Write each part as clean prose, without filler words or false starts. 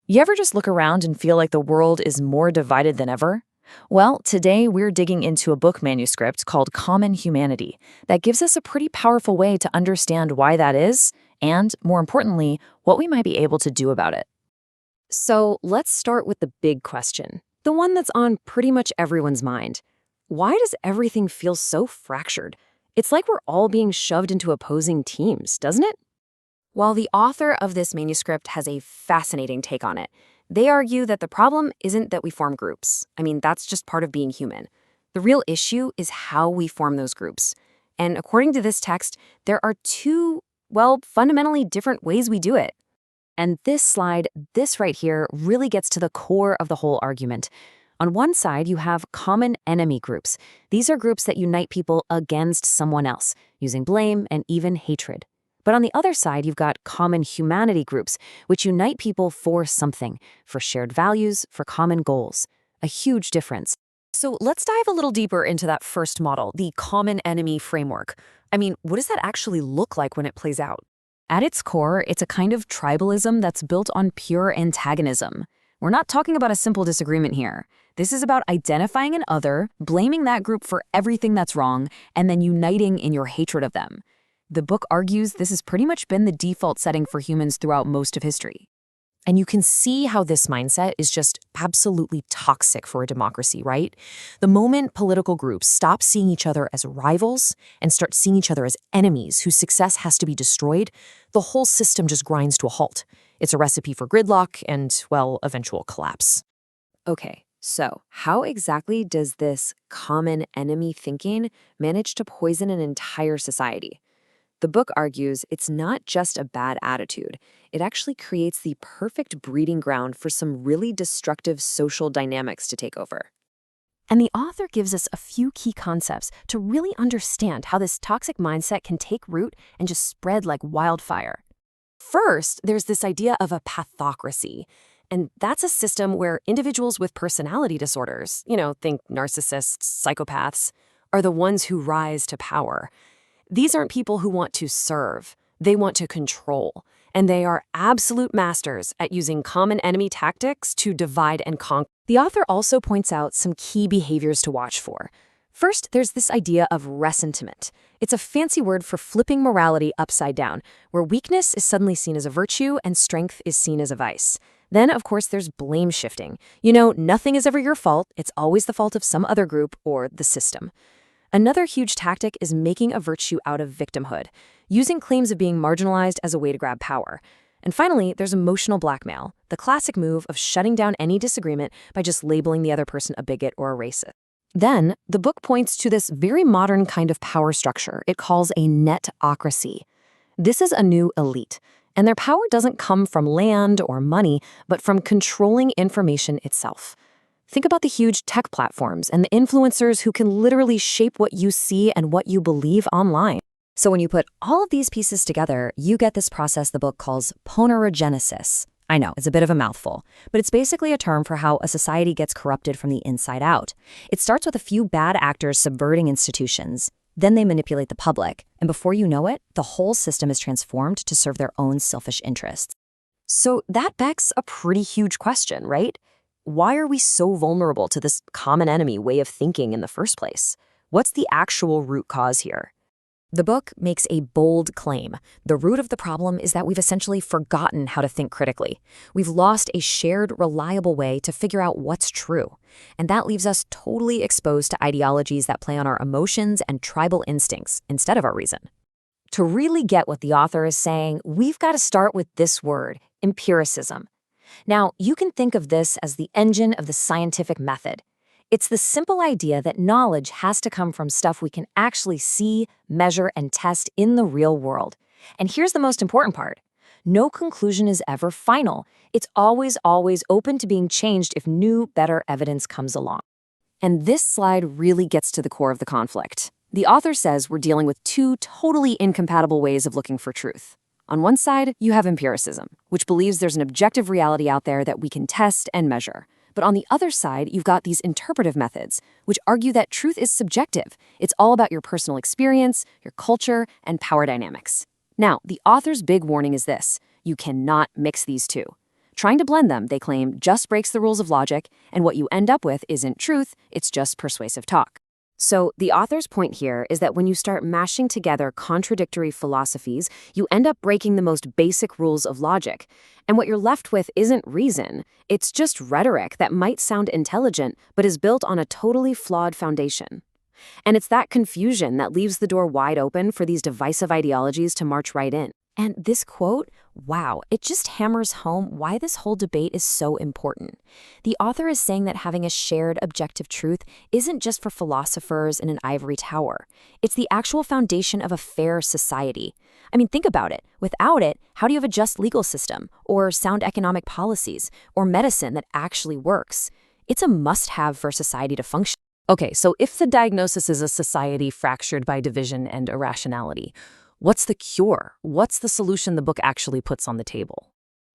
You ever just look around and feel like the world is more divided than ever? Well, today we're digging into a book manuscript called Common Humanity that gives us a pretty powerful way to understand why that is, and, more importantly, what we might be able to do about it. So let's start with the big question, the one that's on pretty much everyone's mind. Why does everything feel so fractured? It's like we're all being shoved into opposing teams, doesn't it? While the author of this manuscript has a fascinating take on it, they argue that the problem isn't that we form groups. I mean, that's just part of being human. The real issue is how we form those groups. And according to this text, there are two, fundamentally different ways we do it. And this slide, this right here, really gets to the core of the whole argument. On one side, you have common enemy groups. These are groups that unite people against someone else, using blame and even hatred. But on the other side, you've got common humanity groups, which unite people for something, for shared values, for common goals. A huge difference. So let's dive a little deeper into that first model, the common enemy framework. I mean, what does that actually look like when it plays out? At its core, it's a kind of tribalism that's built on pure antagonism. We're not talking about a simple disagreement here. This is about identifying an other, blaming that group for everything that's wrong, and then uniting in your hatred of them. The book argues this has pretty much been the default setting for humans throughout most of history. And you can see how this mindset is just absolutely toxic for a democracy, right? The moment political groups stop seeing each other as rivals and start seeing each other as enemies whose success has to be destroyed, the whole system just grinds to a halt. It's a recipe for gridlock and, eventual collapse. Okay, so how exactly does this common enemy thinking manage to poison an entire society? The book argues it's not just a bad attitude. It actually creates the perfect breeding ground for some really destructive social dynamics to take over. And the author gives us a few key concepts to really understand how this toxic mindset can take root and just spread like wildfire. First, there's this idea of a pathocracy. And that's a system where individuals with personality disorders, think narcissists, psychopaths, are the ones who rise to power. These aren't people who want to serve. They want to control. And they are absolute masters at using common enemy tactics to divide and conquer. The author also points out some key behaviors to watch for. First, there's this idea of ressentiment. It's a fancy word for flipping morality upside down, where weakness is suddenly seen as a virtue and strength is seen as a vice. Then, of course, there's blame shifting. Nothing is ever your fault. It's always the fault of some other group or the system. Another huge tactic is making a virtue out of victimhood, using claims of being marginalized as a way to grab power. And finally, there's emotional blackmail, the classic move of shutting down any disagreement by just labeling the other person a bigot or a racist. Then, the book points to this very modern kind of power structure it calls a netocracy. This is a new elite, and their power doesn't come from land or money, but from controlling information itself. Think about the huge tech platforms and the influencers who can literally shape what you see and what you believe online. So when you put all of these pieces together, you get this process the book calls ponerogenesis. I know, it's a bit of a mouthful, but it's basically a term for how a society gets corrupted from the inside out. It starts with a few bad actors subverting institutions. Then they manipulate the public, and before you know it, the whole system is transformed to serve their own selfish interests. So that begs a pretty huge question, right? Why are we so vulnerable to this common enemy way of thinking in the first place? What's the actual root cause here? The book makes a bold claim. The root of the problem is that we've essentially forgotten how to think critically. We've lost a shared, reliable way to figure out what's true. And that leaves us totally exposed to ideologies that play on our emotions and tribal instincts instead of our reason. To really get what the author is saying, we've got to start with this word, empiricism. Now, you can think of this as the engine of the scientific method. It's the simple idea that knowledge has to come from stuff we can actually see, measure, and test in the real world. And here's the most important part. No conclusion is ever final. It's always open to being changed if new, better evidence comes along. And this slide really gets to the core of the conflict. The author says we're dealing with two totally incompatible ways of looking for truth. On one side, you have empiricism, which believes there's an objective reality out there that we can test and measure. But on the other side, you've got these interpretive methods, which argue that truth is subjective. It's all about your personal experience, your culture, and power dynamics. Now, the author's big warning is this: you cannot mix these two. Trying to blend them, they claim, just breaks the rules of logic, and what you end up with isn't truth, it's just persuasive talk. So, the author's point here is that when you start mashing together contradictory philosophies, you end up breaking the most basic rules of logic. And what you're left with isn't reason, it's just rhetoric that might sound intelligent, but is built on a totally flawed foundation. And it's that confusion that leaves the door wide open for these divisive ideologies to march right in. And this quote, wow, it just hammers home why this whole debate is so important. The author is saying that having a shared objective truth isn't just for philosophers in an ivory tower. It's the actual foundation of a fair society. I mean, think about it. Without it, how do you have a just legal system, or sound economic policies, or medicine that actually works? It's a must-have for society to function. Okay, so if the diagnosis is a society fractured by division and irrationality, what's the cure? What's the solution the book actually puts on the table?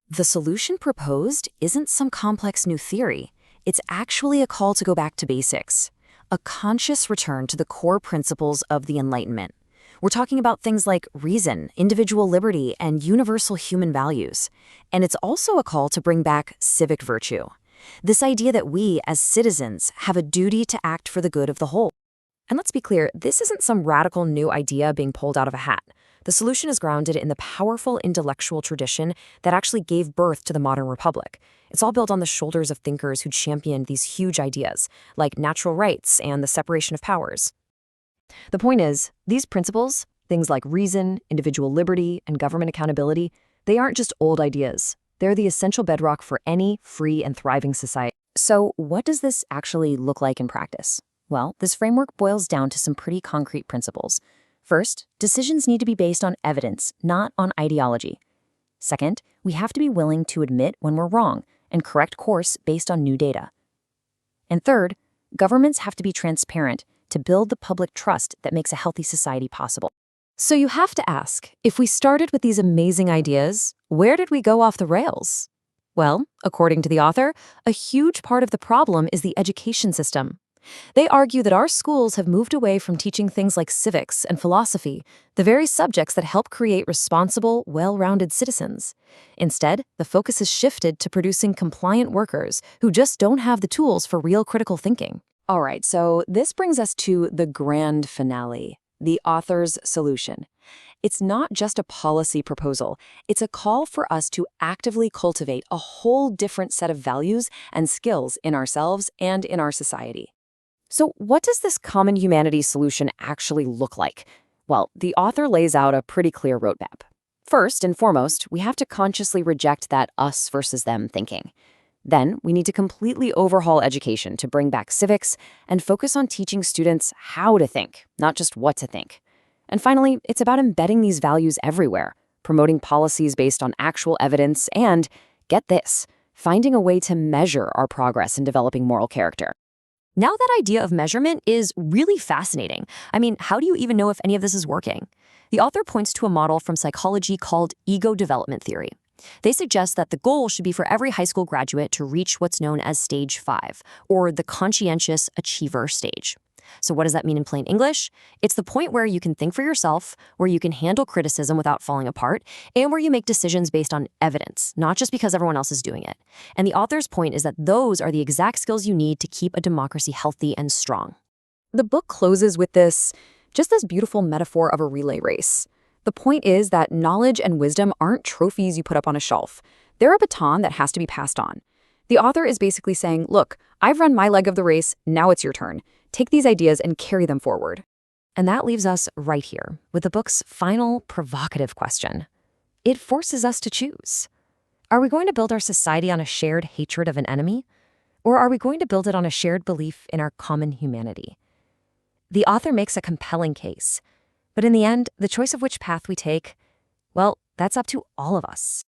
The solution proposed isn't some complex new theory. It's actually a call to go back to basics, a conscious return to the core principles of the Enlightenment. We're talking about things like reason, individual liberty, and universal human values. And it's also a call to bring back civic virtue. This idea that we, as citizens, have a duty to act for the good of the whole. And let's be clear, this isn't some radical new idea being pulled out of a hat. The solution is grounded in the powerful intellectual tradition that actually gave birth to the modern republic. It's all built on the shoulders of thinkers who championed these huge ideas, like natural rights and the separation of powers. The point is, these principles, things like reason, individual liberty, and government accountability, they aren't just old ideas. They're the essential bedrock for any free and thriving society. So what does this actually look like in practice? Well, this framework boils down to some pretty concrete principles. First, decisions need to be based on evidence, not on ideology. Second, we have to be willing to admit when we're wrong and correct course based on new data. And third, governments have to be transparent to build the public trust that makes a healthy society possible. So you have to ask, if we started with these amazing ideas, where did we go off the rails? Well, according to the author, a huge part of the problem is the education system. They argue that our schools have moved away from teaching things like civics and philosophy, the very subjects that help create responsible, well-rounded citizens. Instead, the focus has shifted to producing compliant workers who just don't have the tools for real critical thinking. All right, so this brings us to the grand finale, the author's solution. It's not just a policy proposal, it's a call for us to actively cultivate a whole different set of values and skills in ourselves and in our society. So what does this common humanities solution actually look like? Well, the author lays out a pretty clear roadmap. First and foremost, we have to consciously reject that us versus them thinking. Then, we need to completely overhaul education to bring back civics and focus on teaching students how to think, not just what to think. And finally, it's about embedding these values everywhere, promoting policies based on actual evidence, and, get this, finding a way to measure our progress in developing moral character. Now that idea of measurement is really fascinating. I mean, how do you even know if any of this is working? The author points to a model from psychology called ego development theory. They suggest that the goal should be for every high school graduate to reach what's known as stage 5, or the conscientious achiever stage. So what does that mean in plain English? It's the point where you can think for yourself, where you can handle criticism without falling apart, and where you make decisions based on evidence, not just because everyone else is doing it. And the author's point is that those are the exact skills you need to keep a democracy healthy and strong. The book closes with this beautiful metaphor of a relay race. The point is that knowledge and wisdom aren't trophies you put up on a shelf. They're a baton that has to be passed on. The author is basically saying, look, I've run my leg of the race, now it's your turn. Take these ideas and carry them forward. And that leaves us right here with the book's final provocative question. It forces us to choose. Are we going to build our society on a shared hatred of an enemy? Or are we going to build it on a shared belief in our common humanity? The author makes a compelling case. But in the end, the choice of which path we take, well, that's up to all of us.